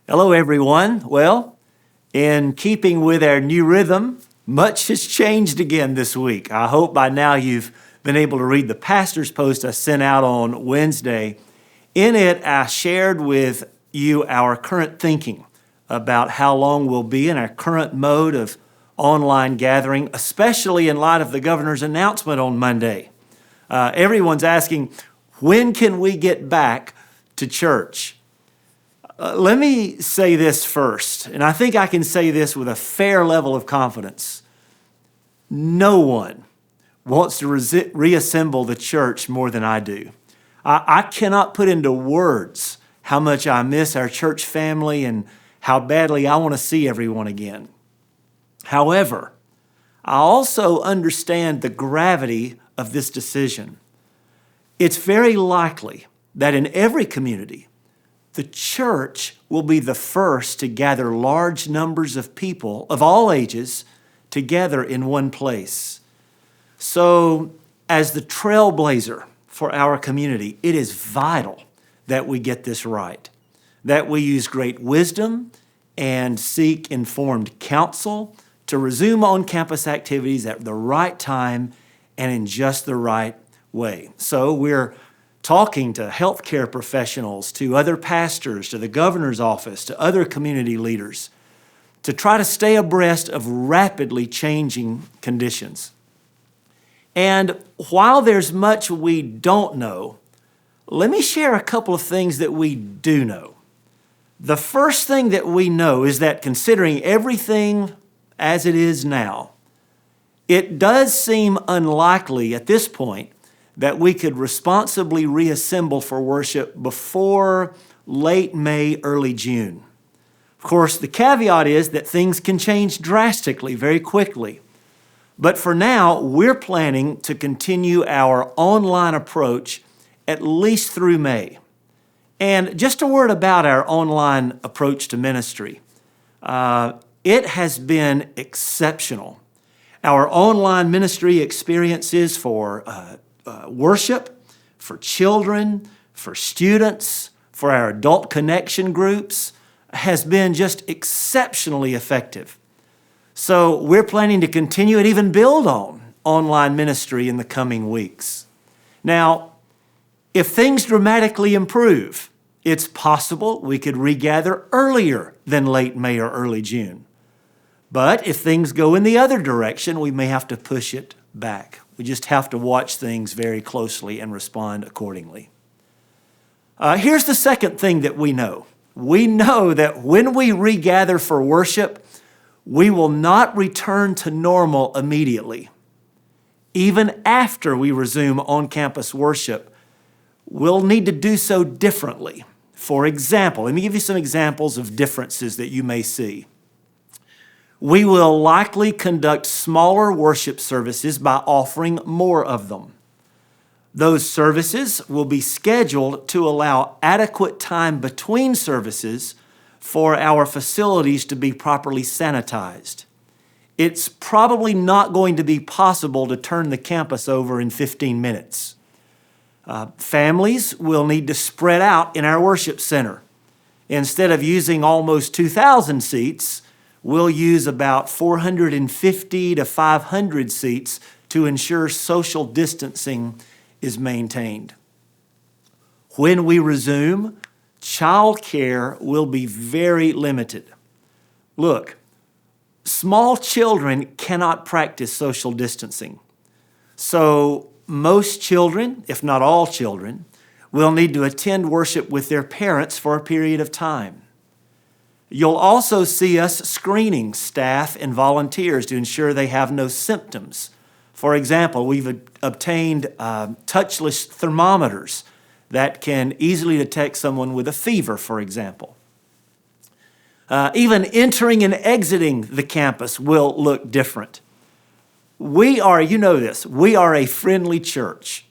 Hello, everyone. Well, in keeping with our new rhythm, much has changed again this week. I hope by now you've been able to read the pastor's post I sent out on Wednesday. In it, I shared with you our current thinking about how long we'll be in our current mode of online gathering, especially in light of the governor's announcement on Monday. Everyone's asking, when can we get back to church? Let me say this first, and I think I can say this with a fair level of confidence. No one wants to reassemble the church more than I do. I cannot put into words how much I miss our church family and how badly I want to see everyone again. However, I also understand the gravity of this decision. It's very likely that in every community, the church will be the first to gather large numbers of people of all ages together in one place. So, as the trailblazer for our community, it is vital that we get this right, that we use great wisdom and seek informed counsel to resume on-campus activities at the right time and in just the right way. So we're talking to healthcare professionals, to other pastors, to the governor's office, to other community leaders, to try to stay abreast of rapidly changing conditions. And while there's much we don't know, let me share a couple of things that we do know. The first thing that we know is that considering everything as it is now, it does seem unlikely at this point that we could responsibly reassemble for worship before late May, early June. Of course, the caveat is that things can change drastically very quickly. But for now, we're planning to continue our online approach at least through May. And just a word about our online approach to ministry. It has been exceptional. Our online ministry experiences for worship, for children, for students, for our adult connection groups has been just exceptionally effective. So we're planning to continue and even build on online ministry in the coming weeks. Now, if things dramatically improve, it's possible we could regather earlier than late May or early June. But if things go in the other direction, we may have to push it back. We just have to watch things very closely and respond accordingly. Here's the second thing that we know. We know that when we regather for worship, we will not return to normal immediately. Even after we resume on-campus worship, we'll need to do so differently. For example, let me give you some examples of differences that you may see. We will likely conduct smaller worship services by offering more of them. Those services will be scheduled to allow adequate time between services for our facilities to be properly sanitized. It's probably not going to be possible to turn the campus over in 15 minutes. Families will need to spread out in our worship center. Instead of using almost 2,000 seats, we'll use about 450 to 500 seats to ensure social distancing is maintained. When we resume, childcare will be very limited. Look, small children cannot practice social distancing. So most children, if not all children, will need to attend worship with their parents for a period of time. You'll also see us screening staff and volunteers to ensure they have no symptoms. For example, we've obtained touchless thermometers that can easily detect someone with a fever, for example. Even entering and exiting the campus will look different. We are a friendly church.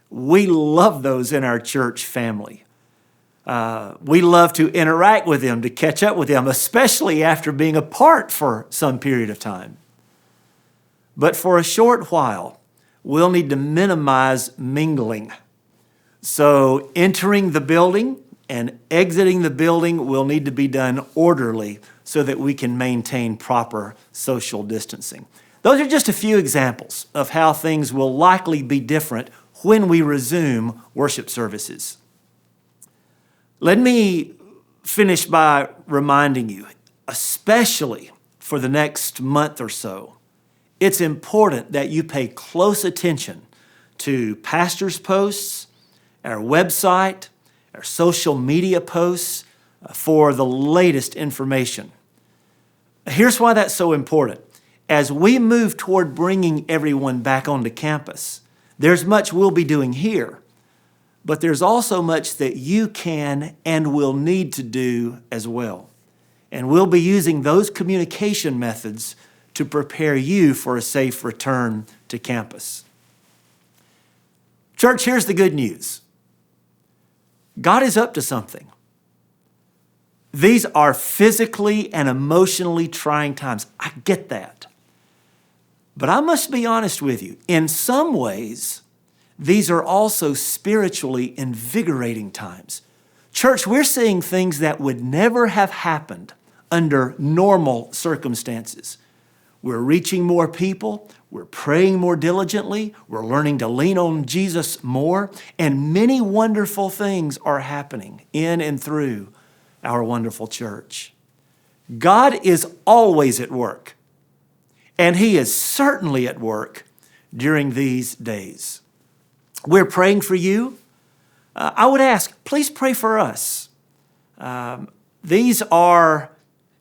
We love those in our church family. We love to interact with them, to catch up with them, especially after being apart for some period of time. But for a short while, we'll need to minimize mingling. So entering the building and exiting the building will need to be done orderly so that we can maintain proper social distancing. Those are just a few examples of how things will likely be different when we resume worship services. Let me finish by reminding you, especially for the next month or so, it's important that you pay close attention to pastors' posts, our website, our social media posts for the latest information. Here's why that's so important. As we move toward bringing everyone back onto campus, there's much we'll be doing here, but there's also much that you can and will need to do as well. And we'll be using those communication methods to prepare you for a safe return to campus. Church, here's the good news. God is up to something. These are physically and emotionally trying times. I get that. But I must be honest with you. In some ways, these are also spiritually invigorating times. Church, we're seeing things that would never have happened under normal circumstances. We're reaching more people. We're praying more diligently. We're learning to lean on Jesus more. And many wonderful things are happening in and through our wonderful church. God is always at work. And He is certainly at work during these days. We're praying for you. I would ask, please pray for us. These are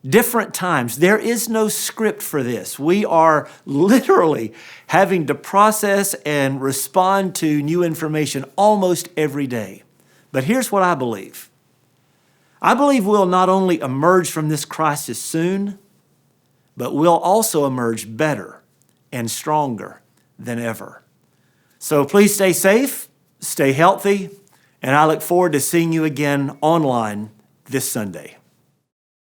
different times. There is no script for this. We are literally having to process and respond to new information almost every day. But here's what I believe. I believe we'll not only emerge from this crisis soon, but we'll also emerge better and stronger than ever. So please stay safe, stay healthy, and I look forward to seeing you again online this Sunday.